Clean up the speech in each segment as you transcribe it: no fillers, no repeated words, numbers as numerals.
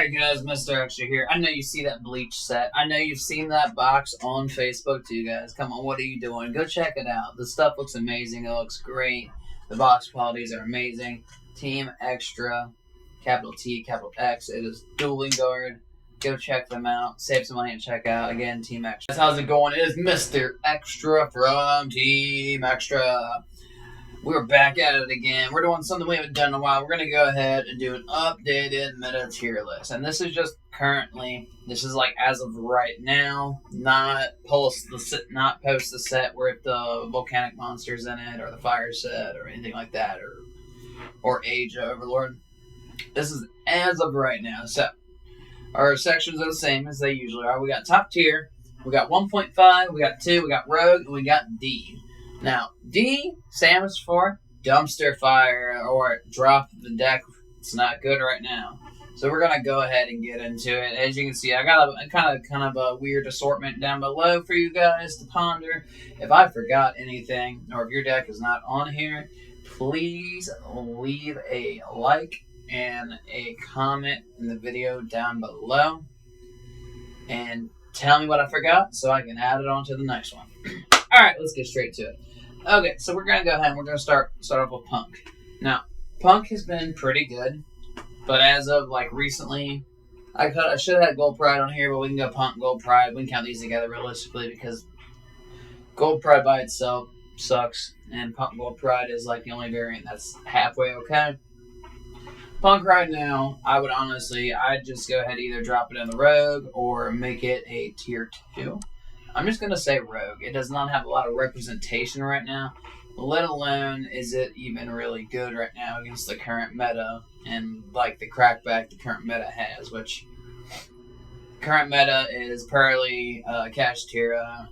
Alright guys, Mr. Extra here. I know you see that Bleach set. I know you've seen that box on Facebook too, guys. Come on, what are you doing? Go check it out. The stuff looks amazing. It looks great. The box qualities are amazing. Team Extra, capital T, capital X. It is Dueling Guard. Go check them out. Save some money and check out. Again, Team Extra. How's it going? It is Mr. Extra from Team Extra. We're back at it again. We're doing something we haven't done in a while. We're going to go ahead and do an updated meta tier list. And this is just currently, this is like as of right now, not post the set with the volcanic monsters in it, or the fire set, or anything like that, or Age of Overlord. This is as of right now. So, our sections are the same as they usually are. We got top tier, we got 1.5, we got 2, we got rogue, and we got D. Now, D stands for dumpster fire, or drop the deck. It's not good right now. So we're gonna go ahead and get into it. As you can see, I got a kind of a weird assortment down below for you guys to ponder. If I forgot anything, or if your deck is not on here, please leave a like and a comment in the video down below, and tell me what I forgot so I can add it on to the next one. All right, let's get straight to it. Okay, so we're going to go ahead and we're going to start off with Punk. Now, Punk has been pretty good, but as of like recently, I should have had Gold Pride on here, but we can go Punk, Gold Pride. We can count these together realistically because Gold Pride by itself sucks, and Punk Gold Pride is like the only variant that's halfway okay. Punk right now, I'd just go ahead and either drop it in the Rogue or make it a tier 2. I'm just going to say Rogue. It does not have a lot of representation right now, let alone is it even really good right now against the current meta and like the crackback the current meta has, which current meta is Pearly, Kashtira,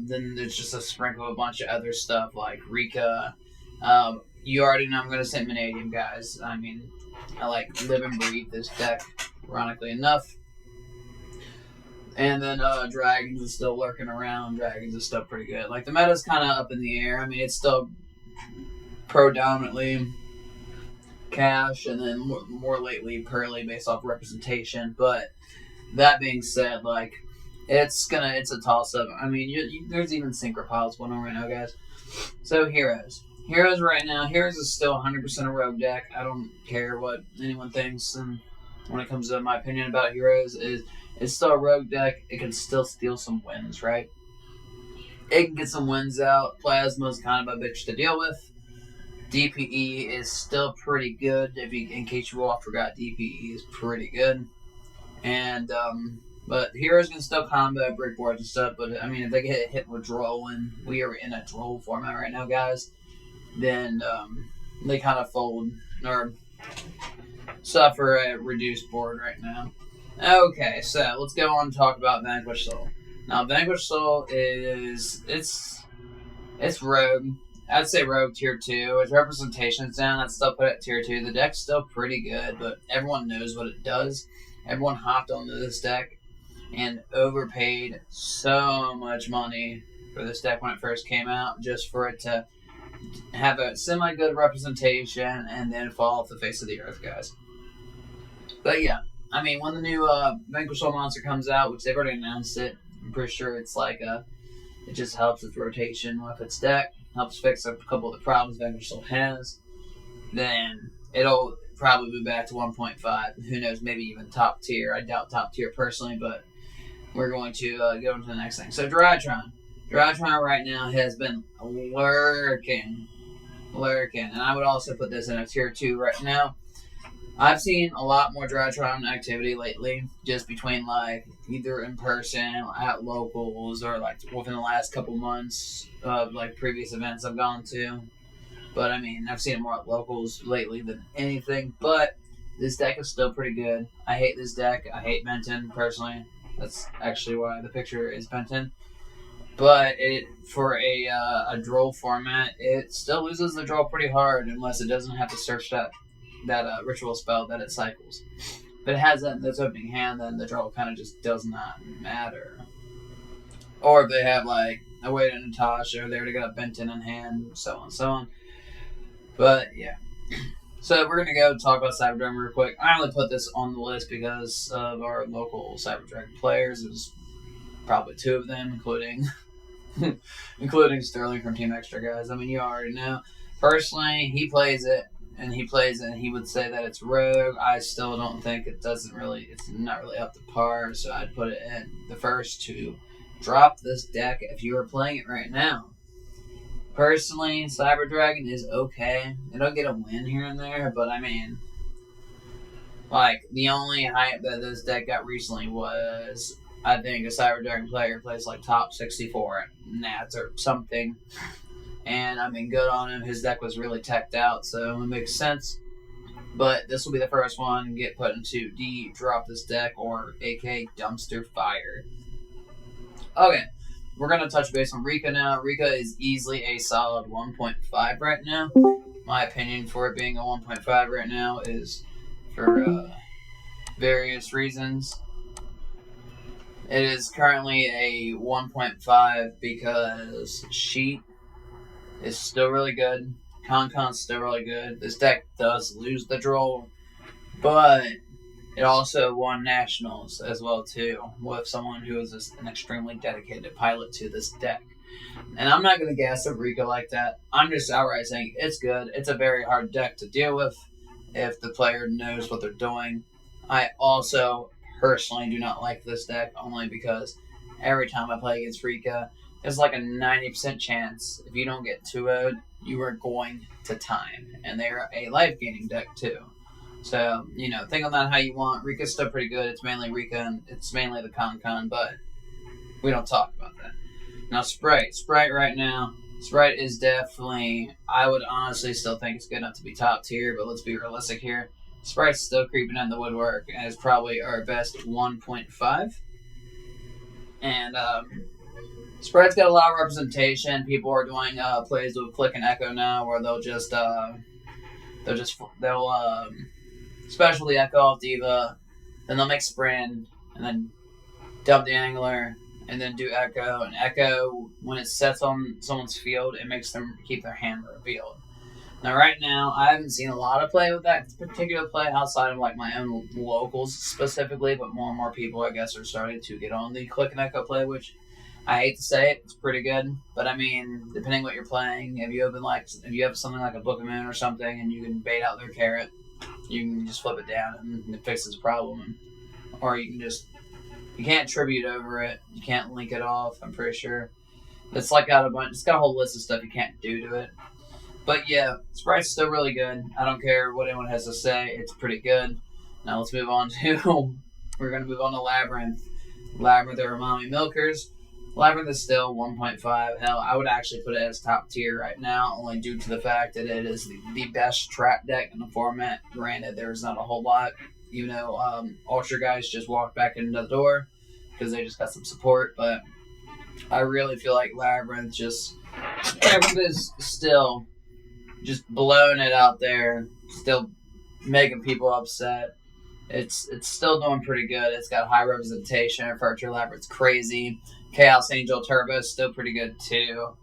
then there's just a sprinkle of a bunch of other stuff like Rika. You already know I'm going to say Vanadium, guys. I mean, I like live and breathe this deck, ironically enough. And then Dragons is still lurking around. Dragons is still pretty good. Like, the meta's kind of up in the air. I mean, it's still predominantly Cash, and then more lately Pearly based off representation. But that being said, like, it's a toss-up. I mean, there's even Synchropiles going on right now, guys. So, Heroes. Heroes right now, Heroes is still 100% a Rogue deck. I don't care what anyone thinks, and when it comes to my opinion about Heroes, it's still a Rogue deck. It can still steal some wins, right? It can get some wins out. Plasma's kind of a bitch to deal with. DPE is still pretty good. In case you all forgot, DPE is pretty good. And but Heroes can still combat brickboards and stuff. But I mean, if they get hit with Droll, and we are in a Droll format right now, guys, then they kind of fold or suffer a reduced board right now. Okay, so let's go on and talk about Vanquish Soul. Now, Vanquish Soul it's Rogue. I'd say Rogue tier 2. Its representation's down. I'd still put it at tier 2. The deck's still pretty good, but everyone knows what it does. Everyone hopped onto this deck and overpaid so much money for this deck when it first came out, just for it to have a semi-good representation and then fall off the face of the earth, guys. But yeah. I mean, when the new Vanquish Soul monster comes out, which they've already announced it, I'm pretty sure it's like it just helps with rotation with its deck, helps fix a couple of the problems Vanquish Soul has. Then it'll probably be back to 1.5. Who knows, maybe even top tier. I doubt top tier personally, but we're going to go into the next thing. So Drytron. Drytron right now has been lurking. And I would also put this in a tier 2 right now. I've seen a lot more Drytron activity lately, just between like either in person, at locals, or like within the last couple months of like previous events I've gone to. But I mean, I've seen it more at locals lately than anything. But this deck is still pretty good. I hate this deck. I hate Benton personally. That's actually why the picture is Benton. But for a Droll format, it still loses the Droll pretty hard unless it doesn't have to search that ritual spell that it cycles. If it has that in its opening hand, then the Droll kind of just does not matter. Or if they have like a way to Natasha, or they already got Benton in hand, so on and so on. But yeah. So we're gonna go talk about Cyber Dragon real quick. I only put this on the list because of our local Cyber Dragon players. There's probably 2 of them, including Sterling from Team Extra Guys. I mean, you already know. Personally, he plays it, and he would say that it's rogue. I still don't think it's not really up to par, so I'd put it in the first to drop this deck if you were playing it right now. Personally, Cyber Dragon is okay. It'll get a win here and there, but I mean, like, the only hype that this deck got recently was, I think, a Cyber Dragon player plays like top 64 Nats or something. And I mean, good on him. His deck was really teched out, so it makes sense. But this will be the first one to get put into D, drop this deck, or AK Dumpster Fire. Okay, we're going to touch base on Rika now. Rika is easily a solid 1.5 right now. My opinion for it being a 1.5 right now is for various reasons. It is currently a 1.5 because Sheet is still really good. Concon's still really good. This deck does lose the draw, but it also won nationals as well too, with someone who is an extremely dedicated pilot to this deck. And I'm not going to gas up Rika like that. I'm just outright saying it's good. It's a very hard deck to deal with if the player knows what they're doing. I also personally do not like this deck only because every time I play against Rika, there's like a 90% chance if you don't get 2-0'd, you are going to time. And they're a life-gaining deck too. So, think on that how you want. Rika's still pretty good. It's mainly Rika and it's mainly the Con, but we don't talk about that. Now, Sprite. Sprite right now. Sprite is definitely, I would honestly still think it's good enough to be top tier, but let's be realistic here. Sprite's still creeping in the woodwork and is probably our best 1.5. And Sprite's got a lot of representation. People are doing plays with Click and Echo now, where they'll special the Echo off Diva, then they'll make Sprint, and then dump the Angler, and then do Echo. And Echo, when it sets on someone's field, it makes them keep their hand revealed. Now, right now, I haven't seen a lot of play with that particular play outside of like my own locals specifically, but more and more people, I guess, are starting to get on the Click and Echo play, which I hate to say it, it's pretty good. But I mean, depending what you're playing, if you have something like a Book of Moon or something, and you can bait out their carrot, you can just flip it down and it fixes the problem. Or you can't tribute over it, you can't link it off. I'm pretty sure it's got a whole list of stuff you can't do to it. But yeah, Sprite's still really good. I don't care what anyone has to say. It's pretty good. Now let's move on to... we're going to move on to Labyrinth. Labyrinth are Umami Milkers. Labyrinth is still 1.5. Hell, I would actually put it as top tier right now, only due to the fact that it is the best trap deck in the format. Granted, there's not a whole lot. Even though Ultra guys just walked back into the door because they just got some support. But I really feel like Labyrinth is still just blowing it out there, still making people upset. It's still doing pretty good. It's got high representation. Virtual Labyrinth's crazy. Chaos Angel Turbo is still pretty good too,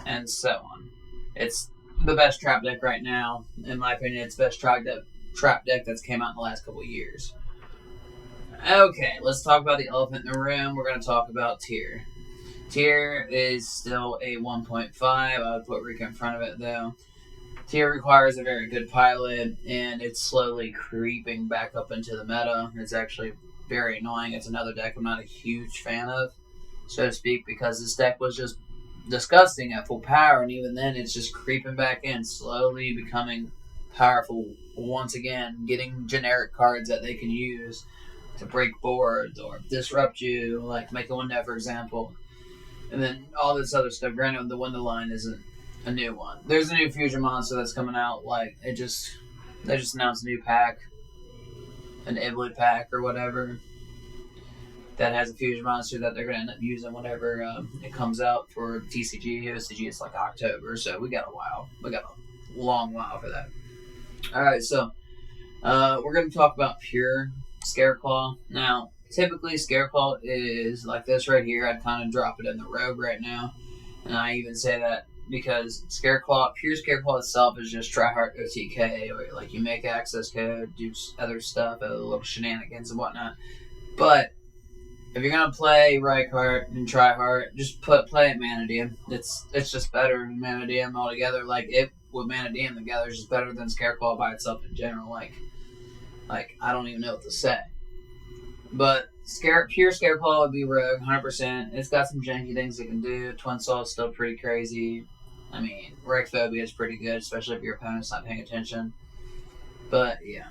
and so on. It's the best trap deck right now, in my opinion. It's the best trap deck that's came out in the last couple of years. Okay, let's talk about the elephant in the room. We're going to talk about tier. Tier is still a 1.5. I would put Rika in front of it though. Tier requires a very good pilot, and it's slowly creeping back up into the meta. It's actually very annoying. It's another deck I'm not a huge fan of, so to speak, because this deck was just disgusting at full power, and even then it's just creeping back in, slowly becoming powerful once again, getting generic cards that they can use to break boards or disrupt you, like make a window, for example. And then all this other stuff. Granted, the window line isn't a new one. There's a new fusion monster that's coming out. Like they just announced a new pack, an Iblet pack or whatever, that has a fusion monster that they're gonna end up using whenever it comes out for TCG. OCG is like October, so we got a while. We got a long while for that. All right, so we're gonna talk about pure Scareclaw now. Typically, Scareclaw is like this right here. I'd kind of drop it in the Rogue right now. And I even say that because Scareclaw, pure Scareclaw itself is just tryhard OTK, or like you make access code, do other stuff, other little shenanigans and whatnot. But if you're gonna play Rykart and tryhard, just play it Manadium. It's just better than Manadium altogether. Like it with Manadium together is just better than Scareclaw by itself in general. Like I don't even know what to say. But pure Scareclaw would be Rogue, 100%. It's got some janky things it can do. Twin Soul is still pretty crazy. I mean, Wreckphobia is pretty good, especially if your opponent's not paying attention. But, yeah.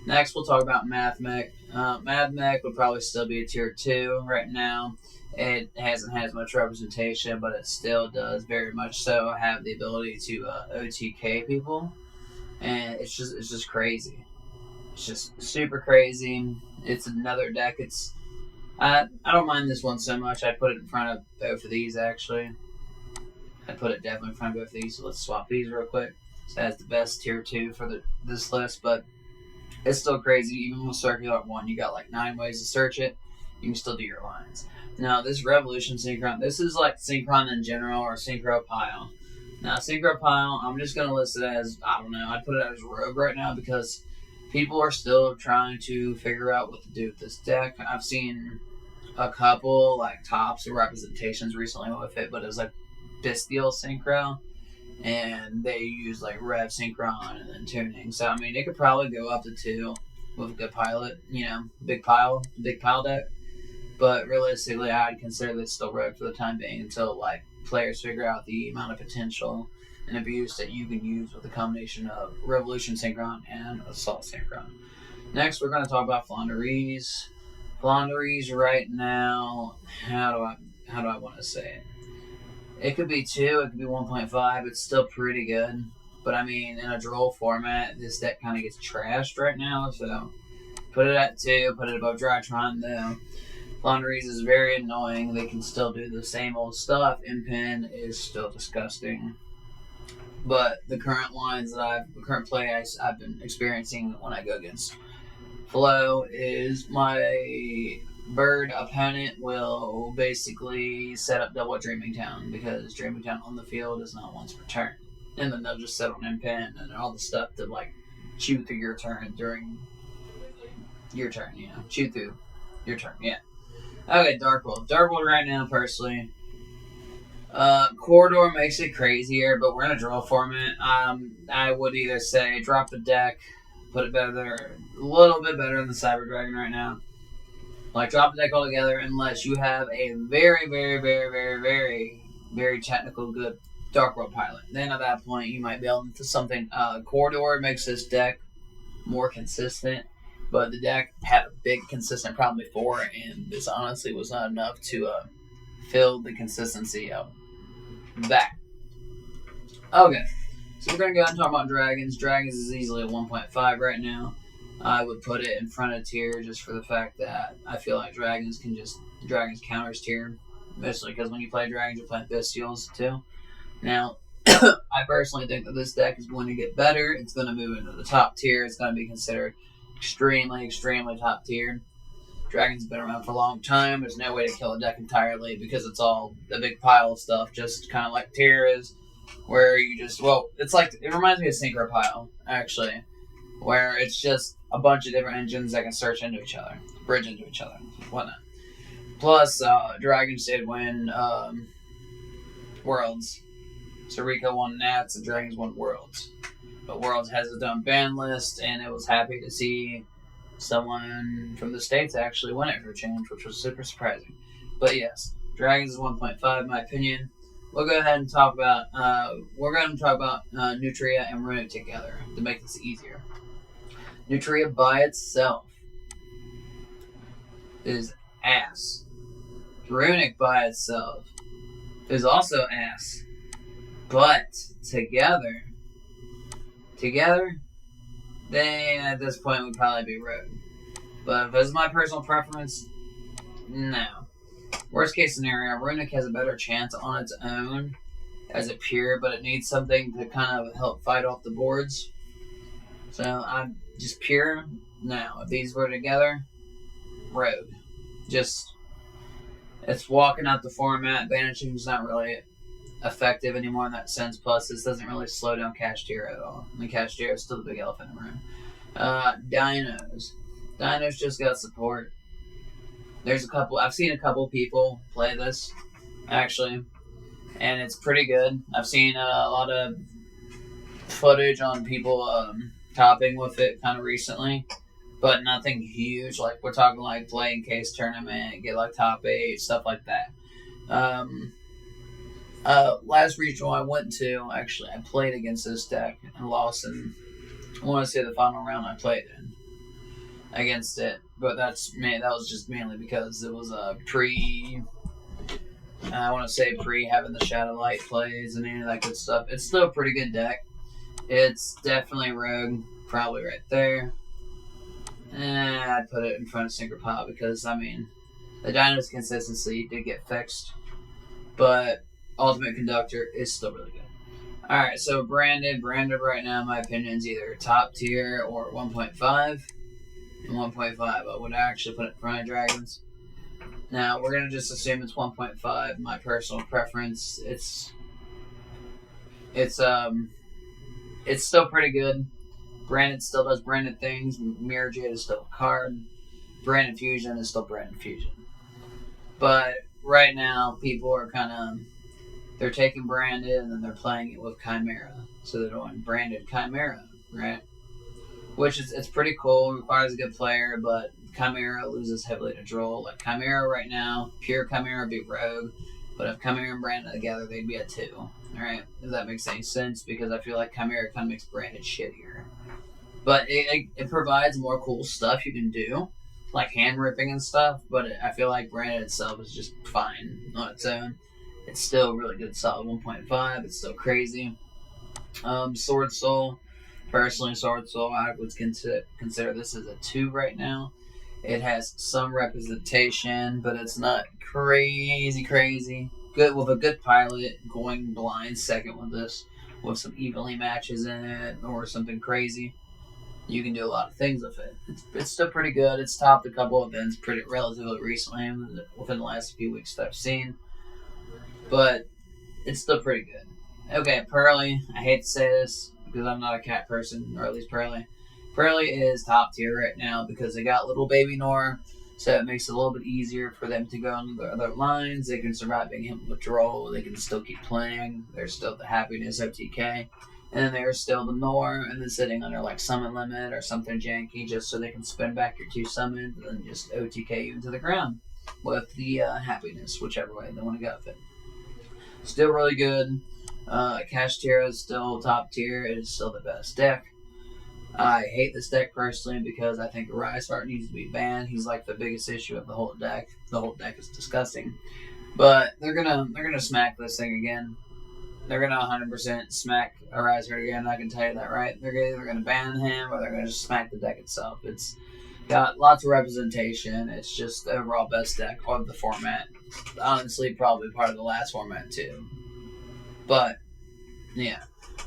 Next, we'll talk about Mathmech. Mathmech would probably still be a tier 2 right now. It hasn't had as much representation, but it still does very much so have the ability to OTK people. And it's just crazy. It's just super crazy. It's another deck. I don't mind this one so much. I'd put it in front of both of these, actually. I'd put it definitely in front of both of these. So let's swap these real quick. So that's the best tier 2 for this list, but it's still crazy. Even with Circular 1, you got like 9 ways to search it. You can still do your lines. Now, this Revolution Synchron, this is like Synchron in general, or Synchro Pile. Now, Synchro Pile, I'm just going to list it as, I don't know, I'd put it as Rogue right now because people are still trying to figure out what to do with this deck. I've seen a couple like tops or representations recently with it, but it was like Bestial Synchro, and they use like Rev Synchron and then tuning. So I mean, it could probably go up to 2 with a good pilot, big pile deck. But realistically, I'd consider this still Rogue for the time being until like players figure out the amount of potential and abuse that you can use with a combination of Revolution Synchron and Assault Synchron. Next, we're going to talk about Flandreese. Flandreese right now, how do I want to say it? It could be 2, it could be 1.5. It's still pretty good. But I mean, in a droll format, this deck kind of gets trashed right now. So put it at 2, put it above Drytron though. Flandreese is very annoying. They can still do the same old stuff. Impin is still disgusting. But the current lines that current play I've been experiencing when I go against Flow is my bird opponent will basically set up double Dreaming Town because Dreaming Town on the field is not once per turn. And then they'll just set on Impin and all the stuff to like chew through your turn during your turn, chew through your turn, yeah. Okay, Dark World. Dark World right now, personally. Corridor makes it crazier, but we're in a draw format. I would either say drop the deck, put it better, a little bit better than the Cyber Dragon right now. Like, drop the deck altogether unless you have a very, very, very, very, very, very technical good Dark World pilot. Then at that point, you might be able to something. Corridor makes this deck more consistent. But the deck had a big consistent problem before, and this honestly was not enough to fill the consistency of that. Okay, so we're going to go ahead and talk about Dragons. Dragons is easily a 1.5 right now. I would put it in front of tier just for the fact that I feel like Dragons counters tier. Mostly because when you play Dragons, you're playing Bestials too. Now, I personally think that this deck is going to get better. It's going to move into the top tier. It's going to be considered extremely, extremely top tier. Dragon's been around for a long time. There's no way to kill a deck entirely because it's all a big pile of stuff, just kind of like tier is, where you just, it reminds me of Synchro Pile, actually, where it's just a bunch of different engines that can search into each other, bridge into each other, whatnot. Plus, Dragons did win Worlds. Sarika won Nats and Dragons won Worlds. But Worlds has its own ban list, and it was happy to see someone from the States actually win it for a change, which was super surprising. But yes, Dragons is 1.5 in my opinion. We'll go ahead and talk about Nutria and Runic together to make this easier. Nutria by itself is ass. Runic by itself is also ass. But together, they at this point would probably be Rogue. But if it's my personal preference, no. Worst case scenario, Runic has a better chance on its own as a pure, but it needs something to kind of help fight off the boards. So I'm just pure. Now, if these were together, Rogue. Just, it's walking out the format. Banishing's not really effective anymore in that sense. Plus, this doesn't really slow down Kashtira at all. I mean, Kashtira is still the big elephant in the room. Dinos. Dinos just got support. There's a couple. I've seen a couple people play this, actually, and it's pretty good. I've seen a lot of footage on people topping with it kind of recently, but nothing huge. Like, we're talking like playing case tournament, get like top 8, stuff like that. Last regional I went to, actually, I played against this deck and lost in, I want to say, the final round I played in against it. But that was just mainly because it was a pre having the Shadow Light plays and any of that good stuff. It's still a pretty good deck. It's definitely Rogue, probably right there. I'd put it in front of Synchro Pop because, I mean, the Dino's consistency did get fixed, but Ultimate Conductor is still really good. Alright, so Branded right now, in my opinion, is either top tier or 1.5. And 1.5, I would actually put it in front of Dragons. Now, we're going to just assume it's 1.5. My personal preference, it's still pretty good. Branded still does branded things. Mirror Jade is still a card. Branded Fusion is still Branded Fusion. But right now, people are they're taking Branded and then they're playing it with Chimera. So they're doing Branded Chimera, right? Which it's pretty cool. It requires a good player, but Chimera loses heavily to Droll. Like, Chimera right now, pure Chimera would be Rogue. But if Chimera and Branded together, they'd be a 2. Alright? If that makes any sense, because I feel like Chimera kind of makes Branded shittier. But it provides more cool stuff you can do, like hand ripping and stuff, but I feel like Branded itself is just fine on its own. It's still really good, solid 1.5. It's still crazy. Sword Soul. Personally, Sword Soul, I would consider this as a 2 right now. It has some representation, but it's not crazy. Good with a good pilot, going blind second with this, with some evenly matches in it or something crazy. You can do a lot of things with it. It's still pretty good. It's topped a couple of events pretty relatively recently, within the last few weeks that I've seen. But it's still pretty good. Okay, Pearly. I hate to say this because I'm not a cat person, or at least Pearly. Pearly is top tier right now because they got little baby Nora, so it makes it a little bit easier for them to go on the other lines. They can survive being hit with Droll. They can still keep playing. There's still the Happiness OTK. And then there's still the Nor, and then sitting under like summon limit or something janky, just so they can spin back your 2 summons and then just OTK you into the ground with the Happiness, whichever way they want to go with it. Still really good. Kashtira is still top tier. It is still the best deck. I hate this deck personally because I think Rise Heart needs to be banned. He's like the biggest issue of the whole deck. The whole deck is disgusting. But they're gonna smack this thing again. They're gonna 100% smack Rise Heart again. I can tell you that, right? They're either gonna ban him or they're gonna just smack the deck itself. It's got lots of representation. It's just the overall best deck of the format. Honestly, probably part of the last format too. But yeah,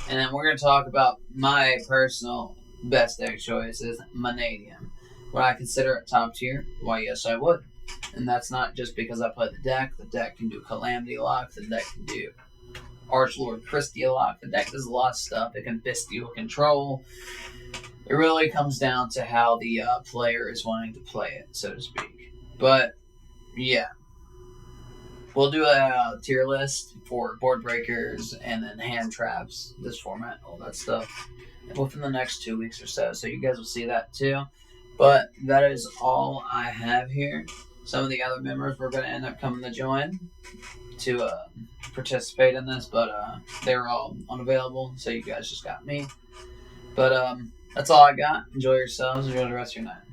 and then we're gonna talk about my personal best deck choice is Mannadium. Would I consider it top tier? Why, yes, I would. And that's not just because I play the deck. The deck can do Calamity Lock. The deck can do Archlord Christia Lock. The deck does a lot of stuff. It can Bestial Control. It really comes down to how the player is wanting to play it, so to speak. But, yeah. We'll do a tier list for board breakers and then hand traps, this format, all that stuff, within the next 2 weeks or so. So you guys will see that too. But that is all I have here. Some of the other members were going to end up coming to join to participate in this, but they were all unavailable, so you guys just got me. But that's all I got. Enjoy yourselves. Enjoy the rest of your night.